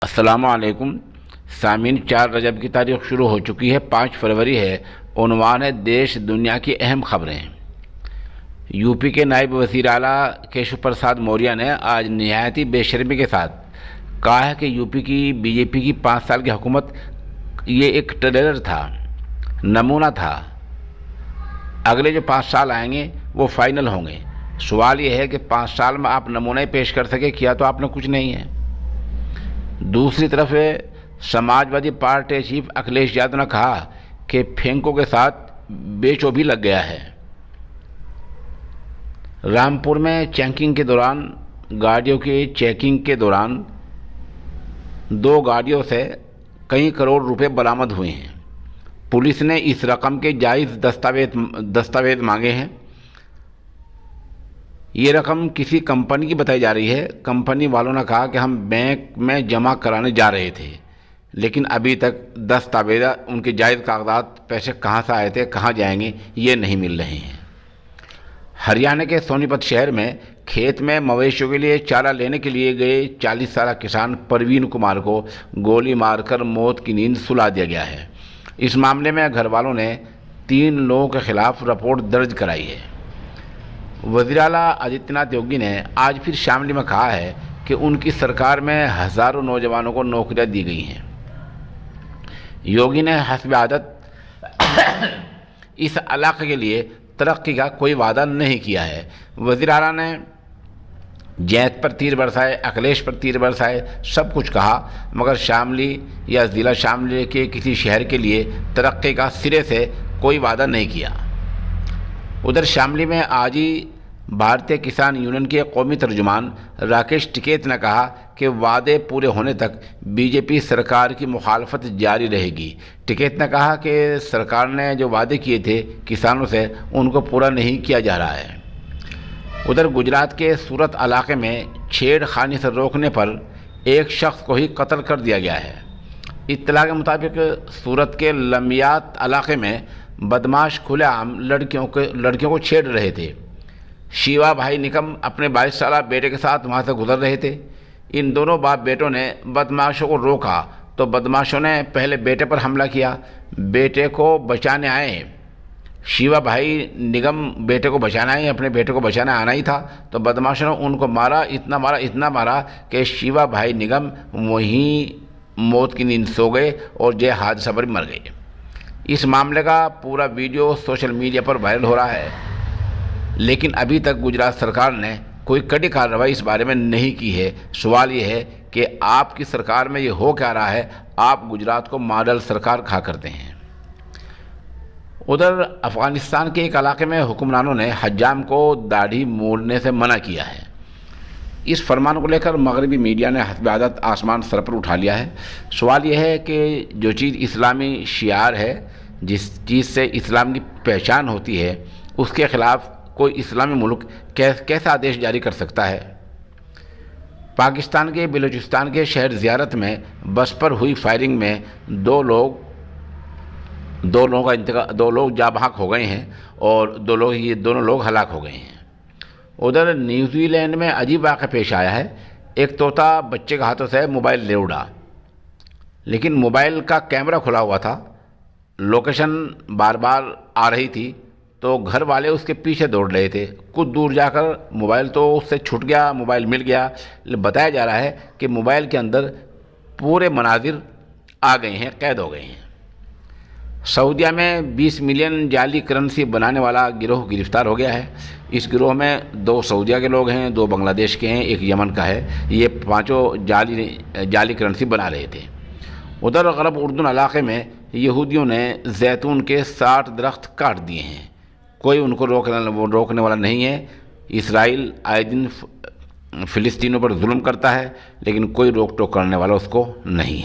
السلام علیکم سامعین، 4 رجب کی تاریخ شروع ہو چکی ہے، 5 فروری ہے۔ عنوان ہے دیش دنیا کی اہم خبریں۔ یو پی کے نائب وزیر اعلیٰ کیشو پرساد موریہ نے آج نہایت بے شرمی کے ساتھ کہا ہے کہ یو پی کی بی جے پی کی 5 سال کی حکومت یہ ایک ٹریلر تھا، نمونہ تھا۔ اگلے جو 5 سال آئیں گے وہ فائنل ہوں گے۔ سوال یہ ہے کہ 5 سال میں آپ نمونہ پیش کر سکے، کیا تو آپ نے کچھ نہیں ہے۔ دوسری طرف سماجوادی پارٹی چیف اکھلیش یادو نے کہا کہ پھینکو کے ساتھ بیچو بھی لگ گیا ہے۔ رامپور میں گاڑیوں کی چیکنگ کے دوران 2 گاڑیوں سے کئی کروڑ روپے برآمد ہوئے ہیں۔ پولیس نے اس رقم کے جائز دستاویز مانگے ہیں۔ یہ رقم کسی کمپنی کی بتائی جا رہی ہے۔ کمپنی والوں نے کہا کہ ہم بینک میں جمع کرانے جا رہے تھے، لیکن ابھی تک دستاویز، ان کے جائز کاغذات، پیسے کہاں سے آئے تھے، کہاں جائیں گے، یہ نہیں مل رہے ہیں۔ ہریانہ کے سونی پت شہر میں کھیت میں مویشیوں کے لیے چارہ لینے کے لیے گئے 40 سالہ کسان پروین کمار کو گولی مار کر موت کی نیند سلا دیا گیا ہے۔ اس معاملے میں گھر والوں نے 3 لوگوں کے خلاف رپورٹ درج کرائی ہے۔ وزیر اعلیٰ آدتیہ ناتھ یوگی نے آج پھر شاملی میں کہا ہے کہ ان کی سرکار میں ہزاروں نوجوانوں کو نوکریاں دی گئی ہیں۔ یوگی نے حسب عادت اس علاقے کے لیے ترقی کا کوئی وعدہ نہیں کیا ہے۔ وزیر اعلیٰ نے جیت پر تیر برسائے، اکھلیش پر تیر برسائے، سب کچھ کہا، مگر شاملی یا ضلع شاملی کے کسی شہر کے لیے ترقی کا سرے سے کوئی وعدہ نہیں کیا۔ ادھر شاملی میں آج ہی بھارتیہ کسان یونین کے قومی ترجمان راکیش ٹکیت نے کہا کہ وعدے پورے ہونے تک بی جے پی سرکار کی مخالفت جاری رہے گی۔ ٹکیت نے کہا کہ سرکار نے جو وعدے کیے تھے کسانوں سے، ان کو پورا نہیں کیا جا رہا ہے۔ ادھر گجرات کے سورت علاقے میں چھیڑ خانی سے روکنے پر ایک شخص کو ہی قتل کر دیا گیا ہے۔ اطلاع کے مطابق سورت کے لمیات علاقے میں بدماش کھلے عام لڑکیوں کو چھیڑ رہے تھے۔ شیوا بھائی نکم اپنے 22 سالہ بیٹے کے ساتھ وہاں سے گزر رہے تھے۔ ان دونوں باپ بیٹوں نے بدماشوں کو روکا تو بدماشوں نے پہلے بیٹے پر حملہ کیا۔ بیٹے کو بچانے آئے، شیوا بھائی نگم بیٹے کو بچانا آئے، اپنے بیٹے کو بچانا آنا ہی تھا، تو بدماشوں نے ان کو مارا، اتنا مارا کہ شیوا بھائی نگم وہیں موت کی نیند سو گئے اور جے حادثہ پر مر گئے۔ اس معاملے کا پورا ویڈیو سوشل میڈیا پر وائرل ہو رہا ہے، لیکن ابھی تک گجرات سرکار نے کوئی کڑی کارروائی اس بارے میں نہیں کی ہے۔ سوال یہ ہے کہ آپ کی سرکار میں یہ ہو کیا رہا ہے؟ آپ گجرات کو ماڈل سرکار کہا کرتے ہیں۔ ادھر افغانستان کے ایک علاقے میں حکمرانوں نے حجام کو داڑھی مونڈنے سے منع کیا ہے۔ اس فرمان کو لے کر مغربی میڈیا نے حسب عادت آسمان سر پر اٹھا لیا ہے۔ سوال یہ ہے کہ جو چیز اسلامی شعار ہے، جس چیز سے اسلام کی پہچان ہوتی ہے، اس کے خلاف کوئی اسلامی ملک کیسا آدیش جاری کر سکتا ہے؟ پاکستان کے بلوچستان کے شہر زیارت میں بس پر ہوئی فائرنگ میں 2 لوگ جاں بحق ہو گئے ہیں اور دونوں لوگ ہلاک ہو گئے ہیں۔ ادھر نیوزی لینڈ میں عجیب واقعہ پیش آیا ہے۔ ایک طوطا بچے کے ہاتھوں سے موبائل لے اڑا، لیکن موبائل کا کیمرہ کھلا ہوا تھا، لوکیشن بار بار آ رہی تھی، تو گھر والے اس کے پیچھے دوڑ رہے تھے۔ کچھ دور جا کر موبائل تو اس سے چھوٹ گیا، موبائل مل گیا۔ بتایا جا رہا ہے کہ موبائل کے اندر پورے مناظر آ گئے ہیں، قید ہو گئے ہیں۔ سعودیہ میں 20 ملین جعلی کرنسی بنانے والا گروہ گرفتار ہو گیا ہے۔ اس گروہ میں 2 سعودیہ کے لوگ ہیں، 2 بنگلہ دیش کے ہیں، 1 یمن کا ہے۔ یہ 5 جعلی کرنسی بنا رہے تھے۔ ادھر غرب اردن علاقے میں یہودیوں نے زیتون کے 60 درخت کاٹ دیے ہیں۔ کوئی ان کو روکنے والا نہیں ہے۔ اسرائیل آئے دن فلسطینیوں پر ظلم کرتا ہے، لیکن کوئی روک ٹوک کرنے والا اس کو نہیں ہے۔